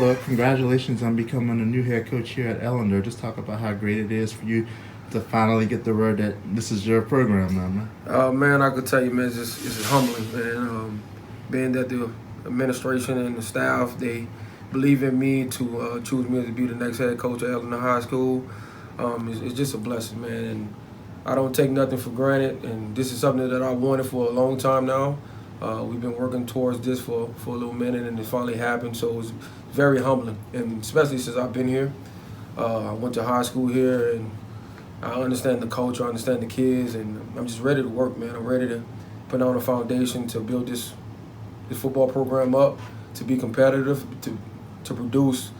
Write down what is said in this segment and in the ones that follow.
Well, congratulations on becoming a new head coach here at Ellender. Just talk about how great it is for you to finally get the word that this is your program now, man. Man, I could tell you, man, it's humbling, man. Being that the administration and the staff, they believe in me to choose me to be the next head coach at Ellender High School, it's just a blessing, man. And I don't take nothing for granted. And this is something that I wanted for a long time now. We've been working towards this for a little minute, and it finally happened. So it's very humbling, and especially since I've been here. I went to high school here, and I understand the culture, I understand the kids, and I'm just ready to work, man. I'm ready to put on a foundation to build this football program up, to be competitive, to produce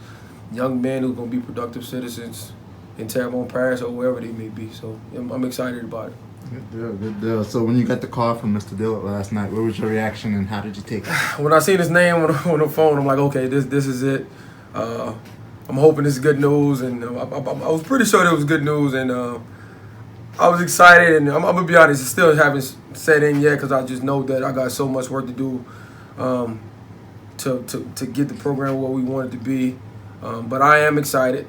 young men who are going to be productive citizens in Terrebonne Parish or wherever they may be. So I'm excited about it. Good deal. So when you got the call from Mr. Dillard last night, what was your reaction and how did you take it? When I seen his name on the phone, I'm like, okay, this is it. I'm hoping this is good news, and I was pretty sure it was good news, and I was excited. And I'm gonna be honest, it still haven't set in yet because I just know that I got so much work to do to get the program where we want it to be. But I am excited,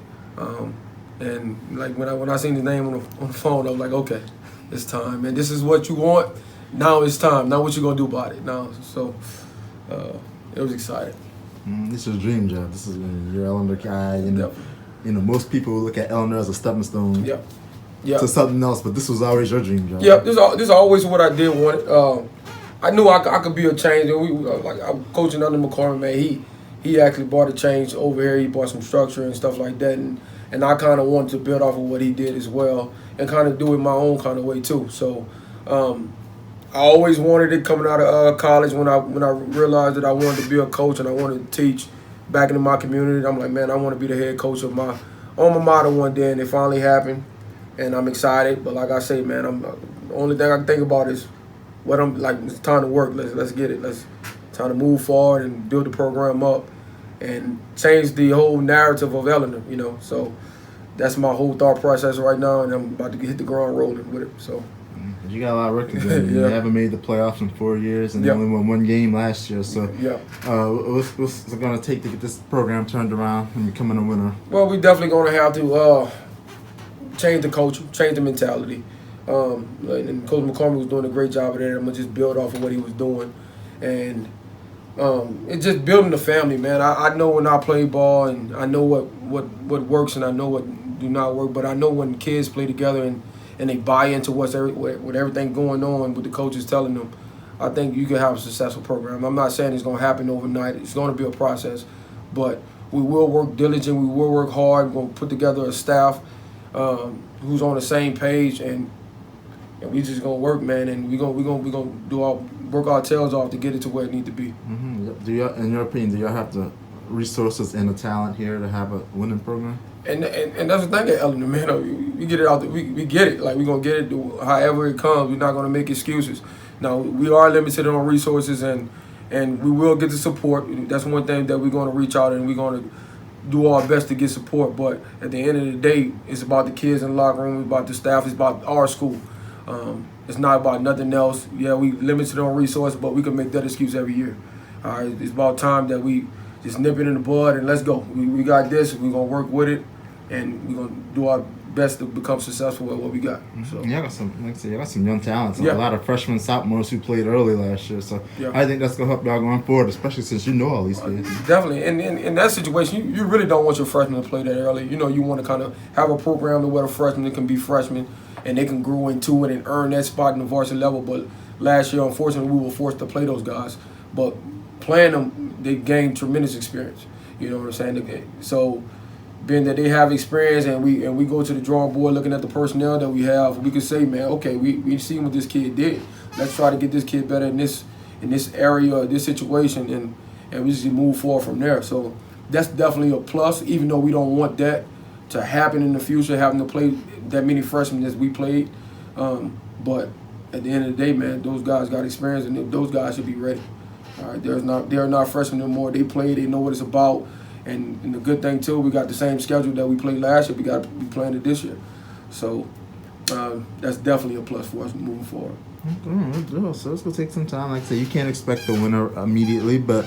and like when I seen his name on the phone, I was like, okay, it's time, man. This is what you want. Now it's time. Now what you gonna do about it? Now, so it was exciting. This is a dream job. This is your Ellender guy. You know, most people look at Ellender as a stepping stone to something else, but this was always your dream job. Yeah, this is always what I did want. I knew I could be a change. And I'm coaching under McCormick, man. He actually brought a change over here. He brought some structure and stuff like that, and I kind of wanted to build off of what he did as well, and kind of do it my own kind of way too. So I always wanted it coming out of college when I realized that I wanted to be a coach and I wanted to teach back into my community. I'm like, man, I want to be the head coach of my alma mater one day, and it finally happened, and I'm excited. But like I say, man, the only thing I can think about is what I'm like. It's time to work. Let's get it. Time to move forward and build the program up and change the whole narrative of Ellender. You know, so that's my whole thought process right now, and I'm about to hit the ground rolling with it. So. You got a lot of work to do. You haven't made the playoffs in 4 years, and you only won one game last year. So, what's it going to take to get this program turned around and becoming a winner? Well, we definitely going to have to change the culture, change the mentality. And Coach McCormick was doing a great job of that. I'm going to just build off of what he was doing. And it's just building the family, man. I know when I play ball, and I know what works and I know what do not work, but I know when kids play together and they buy into with everything going on with the coaches telling them, I think you can have a successful program. I'm not saying it's going to happen overnight. It's going to be a process. But we will work diligent. We will work hard. We're going to put together a staff who's on the same page, and we just going to work, man. And we're going to work our tails off to get it to where it needs to be. Mm-hmm. In your opinion, do y'all have the resources and the talent here to have a winning program? And that's the thing at Ellender, man. We get it out there. We get it. Like, we're going to get it however it comes. We're not going to make excuses. Now, we are limited on resources, and we will get the support. That's one thing that we're going to reach out, and we're going to do our best to get support. But at the end of the day, it's about the kids in the locker room. It's about the staff. It's about our school. It's not about nothing else. Yeah, we limited on resources, but we can make that excuse every year. All right, it's about time that we just nip it in the bud and let's go. We got this. We're going to work with it, and we're going to do our best to become successful at what we got. So. Yeah, y'all got some young talents. A lot of freshmen, sophomores who played early last year. So I think that's going to help y'all going forward, especially since you know all these kids. Definitely. And in that situation, you really don't want your freshmen to play that early. You know, you want to kind of have a program where the freshmen can be freshmen and they can grow into it and earn that spot in the varsity level. But last year, unfortunately, we were forced to play those guys. But playing them, they gained tremendous experience. You know what I'm saying? So being that they have experience and we go to the drawing board looking at the personnel that we have, we can say, man, okay, we seen what this kid did. Let's try to get this kid better in this area, this situation, and we just move forward from there. So that's definitely a plus, even though we don't want that to happen in the future, having to play that many freshmen as we played. But at the end of the day, man, those guys got experience, and those guys should be ready. All right, they are not freshmen anymore. They play, they know what it's about. And the good thing, too, we got the same schedule that we played last year. We got to be playing it this year. So that's definitely a plus for us moving forward. Okay, so it's going to take some time. Like I said, you can't expect the winner immediately, but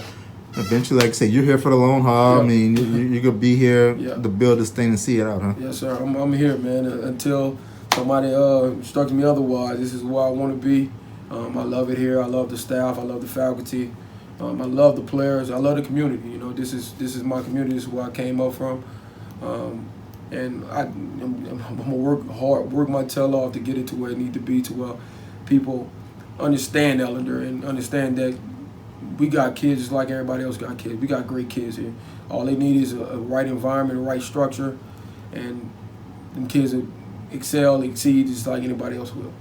Eventually, like I say, you're here for the long haul. I mean, you're going to be here to build this thing and see it out, huh? Yes, sir. I'm here, man, until somebody instructs me otherwise. This is where I want to be. I love it here. I love the staff. I love the faculty. I love the players. I love the community. You know, this is my community. This is where I came up from. And I'm going to work hard, work my tail off to get it to where it needs to be, to where people understand Ellender and understand that we got kids just like everybody else got kids. We got great kids here. All they need is a right environment, a right structure, and them kids will excel, exceed just like anybody else will.